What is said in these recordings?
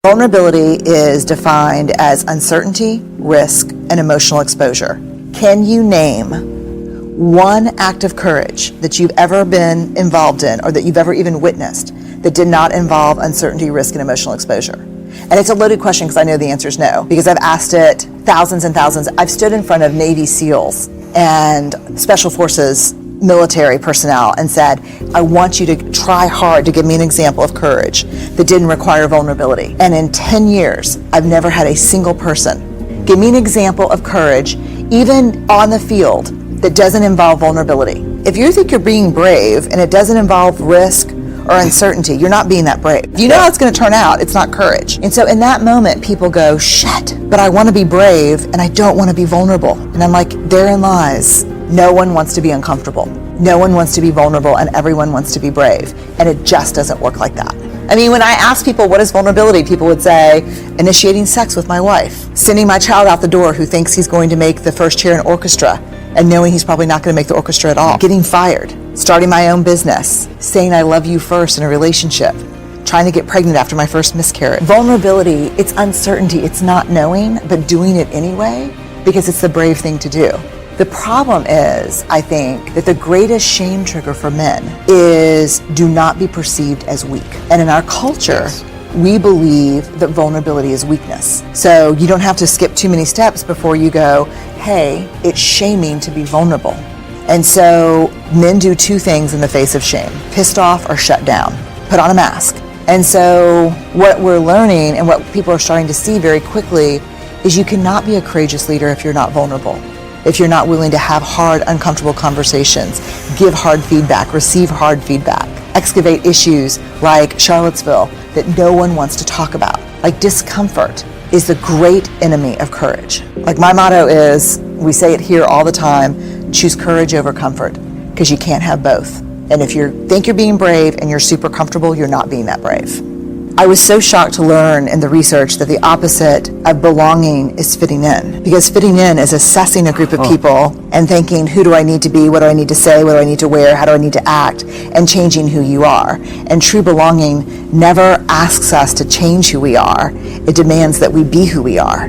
Vulnerability is defined as uncertainty, risk, and emotional exposure. Can you name one act of courage that you've ever been involved in or that you've ever even witnessed that did not involve uncertainty, risk, and emotional exposure? And it's a loaded question because I know the answer is no, because I've asked it thousands and thousands. I've stood in front of Navy SEALs and Special Forces military personnel and said, I want you to try hard to give me an example of courage that didn't require vulnerability. And in 10 years, I've never had a single person give me an example of courage, even on the field, that doesn't involve vulnerability. If you think you're being brave and it doesn't involve risk or uncertainty, you're not being that brave. You know how it's going to turn out. It's not courage. And so in that moment, people go, shit, but I want to be brave and I don't want to be vulnerable. And I'm like, therein lies. No one wants to be uncomfortable. No one wants to be vulnerable, and everyone wants to be brave. And it just doesn't work like that. I mean, when I ask people what is vulnerability, people would say, initiating sex with my wife, sending my child out the door who thinks he's going to make the first chair in orchestra and knowing he's probably not going to make the orchestra at all, getting fired, starting my own business, saying I love you first in a relationship, trying to get pregnant after my first miscarriage. Vulnerability, it's uncertainty, it's not knowing, but doing it anyway because it's the brave thing to do. The problem is, I think, that the greatest shame trigger for men is do not be perceived as weak. And in our culture, we believe that vulnerability is weakness. So you don't have to skip too many steps before you go, hey, it's shaming to be vulnerable. And so men do two things in the face of shame: pissed off or shut down, put on a mask. And so what we're learning and what people are starting to see very quickly is you cannot be a courageous leader if you're not vulnerable. If you're not willing to have hard, uncomfortable conversations, give hard feedback, receive hard feedback, excavate issues like Charlottesville that no one wants to talk about. Like, discomfort is the great enemy of courage. Like, my motto is, we say it here all the time, choose courage over comfort, because you can't have both. And if you think you're being brave and you're super comfortable, you're not being that brave. I was so shocked to learn in the research that the opposite of belonging is fitting in. Because fitting in is assessing a group of people and thinking, who do I need to be? What do I need to say? What do I need to wear? How do I need to act? And changing who you are. And true belonging never asks us to change who we are. It demands that we be who we are.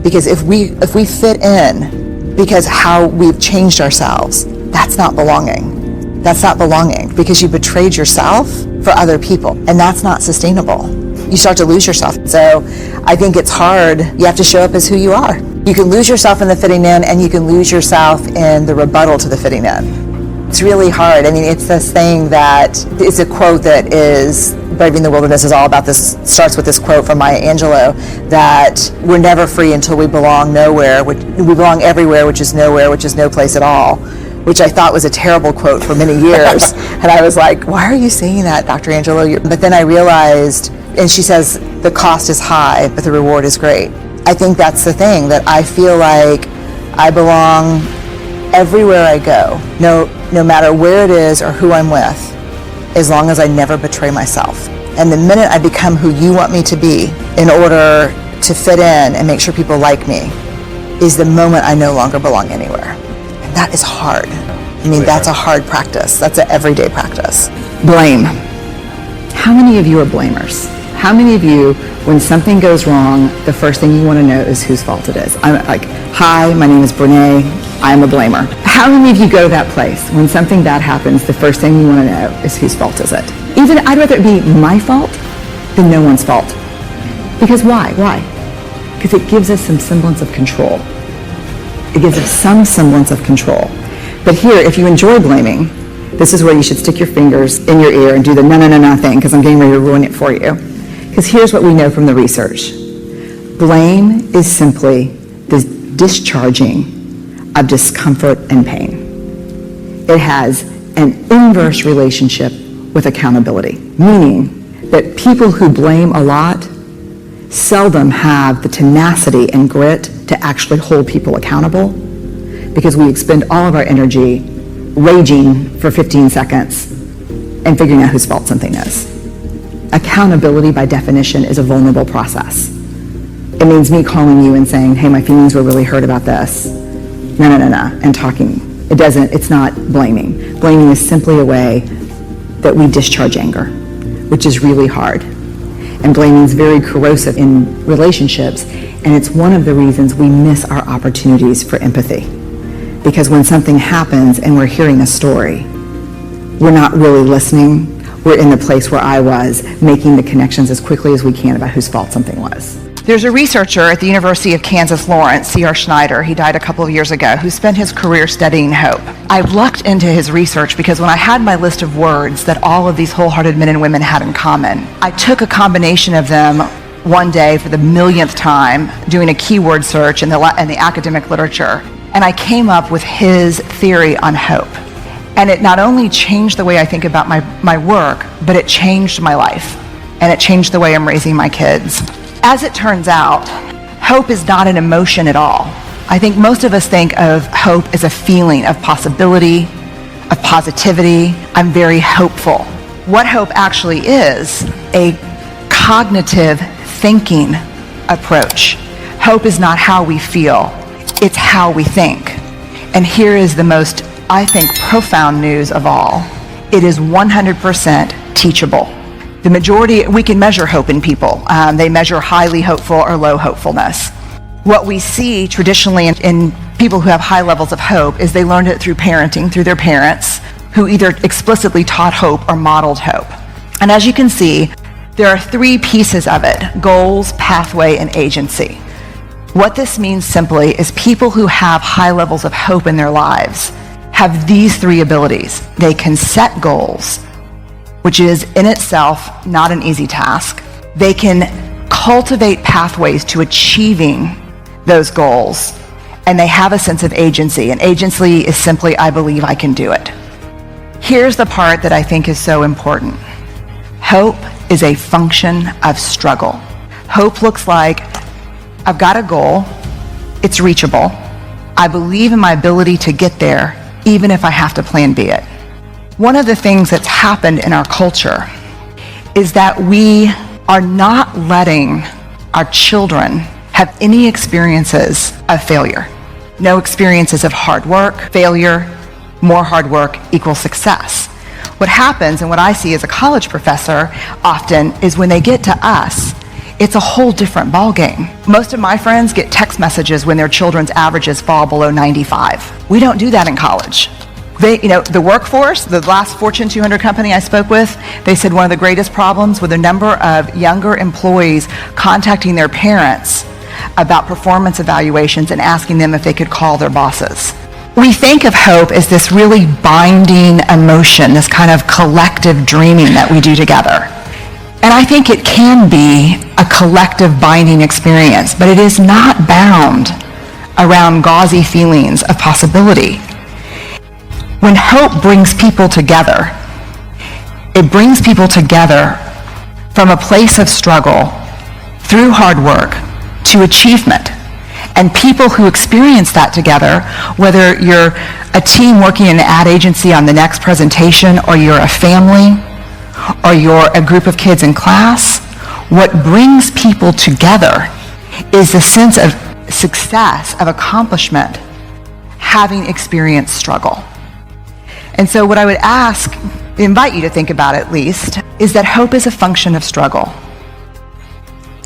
Because if we fit in because how we've changed ourselves, that's not belonging. That's not belonging, because you betrayed yourself for other people, and that's not sustainable. You start to lose yourself. So I think it's hard. You have to show up as who you are. You can lose yourself in the fitting in, and you can lose yourself in the rebuttal to the fitting in. It's really hard. I mean, it's this thing that, it's a quote that is, Braving the Wilderness is all about this, starts with this quote from Maya Angelou, that we're never free until we belong nowhere. We belong everywhere, which is nowhere, which is no place at all. Which I thought was a terrible quote for many years. And I was like, why are you saying that, Dr. Angelou? But then I realized, and she says, the cost is high, but the reward is great. I think that's the thing, that I feel like I belong everywhere I go, no matter where it is or who I'm with, as long as I never betray myself. And the minute I become who you want me to be in order to fit in and make sure people like me, is the moment I no longer belong anywhere. That is hard. I mean, that's a hard practice. That's an everyday practice. Blame. How many of you are blamers? How many of you, when something goes wrong, the first thing you want to know is whose fault it is? I'm like, hi, my name is Brene, I'm a blamer. How many of you go to that place when something bad happens, the first thing you want to know is whose fault is it? Even I'd rather it be my fault than no one's fault. Because why? Because it gives us some semblance of control. It gives us some semblance of control. But here, if you enjoy blaming, this is where you should stick your fingers in your ear and do the no thing, because I'm getting ready to ruin it for you. Because here's what we know from the research. Blame is simply the discharging of discomfort and pain. It has an inverse relationship with accountability, meaning that people who blame a lot seldom have the tenacity and grit to actually hold people accountable, because we expend all of our energy raging for 15 seconds and figuring out whose fault something is. Accountability, by definition, is a vulnerable process. It means me calling you and saying, hey, my feelings were really hurt about this. No, and talking. It's not blaming. Blaming is simply a way that we discharge anger, which is really hard. And blaming is very corrosive in relationships, and it's one of the reasons we miss our opportunities for empathy. Because when something happens and we're hearing a story, we're not really listening. We're in the place where I was, making the connections as quickly as we can about whose fault something was. There's a researcher at the University of Kansas Lawrence, C.R. Schneider, he died a couple of years ago, who spent his career studying hope. I've looked into his research because when I had my list of words that all of these wholehearted men and women had in common, I took a combination of them one day for the millionth time, doing a keyword search in the academic literature, and I came up with his theory on hope. And it not only changed the way I think about my work, but it changed my life, and it changed the way I'm raising my kids. As it turns out, hope is not an emotion at all. I think most of us think of hope as a feeling of possibility, of positivity. I'm very hopeful. What hope actually is, a cognitive thinking approach. Hope is not how we feel, it's how we think. And here is the most, I think, profound news of all. It is 100% teachable. The majority, we can measure hope in people. They measure highly hopeful or low hopefulness. What we see traditionally in people who have high levels of hope is they learned it through parenting, through their parents, who either explicitly taught hope or modeled hope. And as you can see, there are three pieces of it: goals, pathway, and agency. What this means simply is people who have high levels of hope in their lives have these three abilities. They can set goals, which is in itself not an easy task. They can cultivate pathways to achieving those goals, and they have a sense of agency. And agency is simply, I believe I can do it. Here's the part that I think is so important. Hope is a function of struggle. Hope looks like, I've got a goal, it's reachable, I believe in my ability to get there, even if I have to plan B it. One of the things that's happened in our culture is that we are not letting our children have any experiences of failure. No experiences of hard work, failure, more hard work equals success. What happens, and what I see as a college professor often, is when they get to us, it's a whole different ballgame. Most of my friends get text messages when their children's averages fall below 95. We don't do that in college. The workforce, the last Fortune 200 company I spoke with, they said one of the greatest problems with a number of younger employees contacting their parents about performance evaluations and asking them if they could call their bosses. We think of hope as this really binding emotion, this kind of collective dreaming that we do together. And I think it can be a collective binding experience, but it is not bound around gauzy feelings of possibility. When hope brings people together, it brings people together from a place of struggle, through hard work, to achievement. And people who experience that together, whether you're a team working in an ad agency on the next presentation, or you're a family, or you're a group of kids in class, what brings people together is the sense of success, of accomplishment, having experienced struggle. And so what I would invite you to think about at least, is that hope is a function of struggle.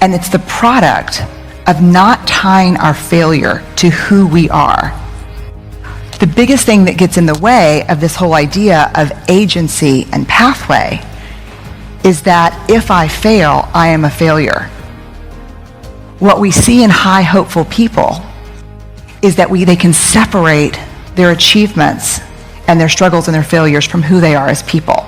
And it's the product of not tying our failure to who we are. The biggest thing that gets in the way of this whole idea of agency and pathway is that if I fail, I am a failure. What we see in high hopeful people is that they can separate their achievements and their struggles and their failures from who they are as people.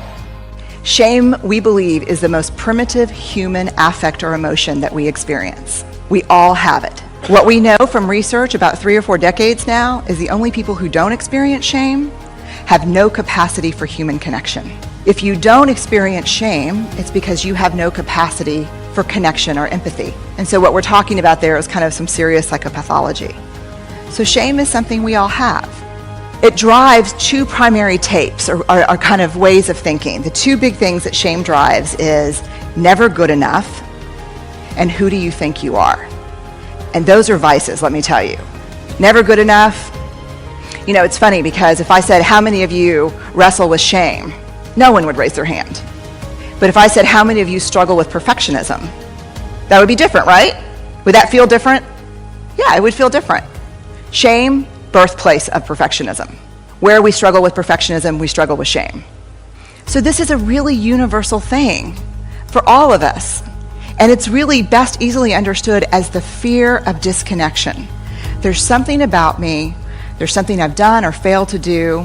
Shame, we believe, is the most primitive human affect or emotion that we experience. We all have it. What we know from research about 3 or 4 decades now is the only people who don't experience shame have no capacity for human connection. If you don't experience shame, it's because you have no capacity for connection or empathy. And so what we're talking about there is kind of some serious psychopathology. So shame is something we all have. It drives 2 primary tapes or kind of ways of thinking. The 2 big things that shame drives is never good enough and who do you think you are? And those are vices, let me tell you. Never good enough. It's funny because if I said, how many of you wrestle with shame? No one would raise their hand. But if I said, how many of you struggle with perfectionism? That would be different, right? Would that feel different? Yeah, it would feel different. Shame, birthplace of perfectionism. Where we struggle with perfectionism, we struggle with shame. So this is a really universal thing for all of us. And it's really best easily understood as the fear of disconnection. There's something about me, there's something I've done or failed to do,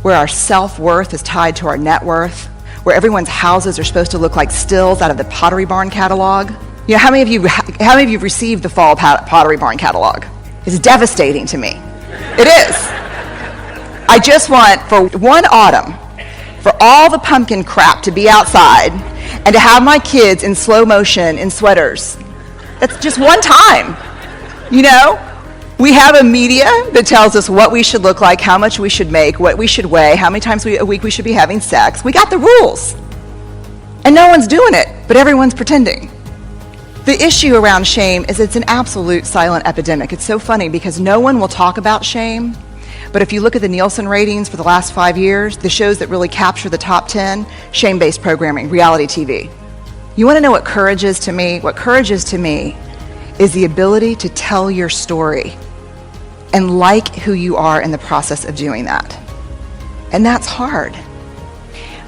where our self-worth is tied to our net worth, where everyone's houses are supposed to look like stills out of the Pottery Barn catalog. You know, how many of you received the Fall Pottery Barn catalog? It's devastating to me. It is. I just want, for one autumn, for all the pumpkin crap to be outside and to have my kids in slow motion in sweaters. That's just one time, you know? We have a media that tells us what we should look like, how much we should make, what we should weigh, how many times a week we should be having sex. We got the rules. And no one's doing it, but everyone's pretending. The issue around shame is it's an absolute silent epidemic. It's so funny because no one will talk about shame, but if you look at the Nielsen ratings for the last 5 years, the shows that really capture the top 10, shame-based programming, reality TV. You want to know what courage is to me? What courage is to me is the ability to tell your story and like who you are in the process of doing that. And that's hard.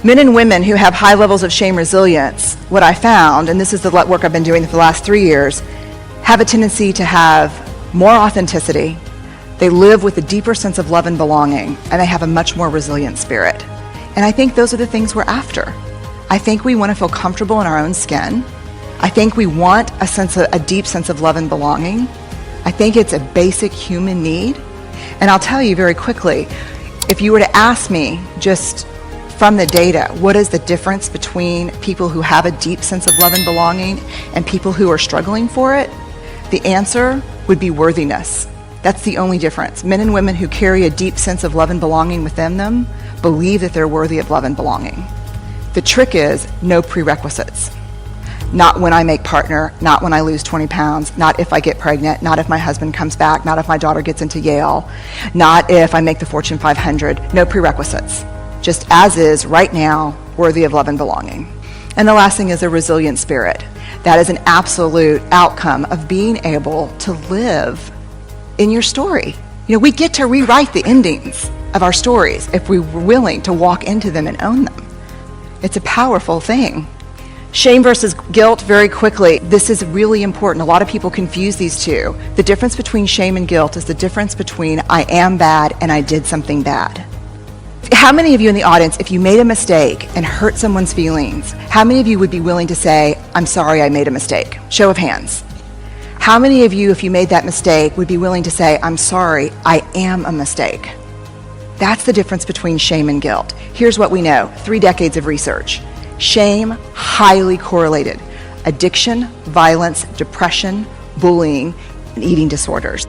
Men and women who have high levels of shame resilience, what I found, and this is the work I've been doing for the last 3 years, have a tendency to have more authenticity. They live with a deeper sense of love and belonging, and they have a much more resilient spirit. And I think those are the things we're after. I think we want to feel comfortable in our own skin. I think we want a deep sense of love and belonging. I think it's a basic human need. And I'll tell you very quickly, if you were to ask me just from the data, what is the difference between people who have a deep sense of love and belonging and people who are struggling for it? The answer would be worthiness. That's the only difference. Men and women who carry a deep sense of love and belonging within them believe that they're worthy of love and belonging. The trick is no prerequisites. Not when I make partner, not when I lose 20 pounds, not if I get pregnant, not if my husband comes back, not if my daughter gets into Yale, not if I make the Fortune 500. No prerequisites. Just as is, right now, worthy of love and belonging. And the last thing is a resilient spirit. That is an absolute outcome of being able to live in your story. You know, we get to rewrite the endings of our stories if we're willing to walk into them and own them. It's a powerful thing. Shame versus guilt, very quickly. This is really important. A lot of people confuse these two. The difference between shame and guilt is the difference between I am bad and I did something bad. How many of you in the audience, if you made a mistake and hurt someone's feelings, how many of you would be willing to say, I'm sorry I made a mistake? Show of hands. How many of you, if you made that mistake, would be willing to say, I'm sorry, I am a mistake? That's the difference between shame and guilt. Here's what we know, 3 decades of research. Shame, highly correlated. Addiction, violence, depression, bullying, and eating disorders.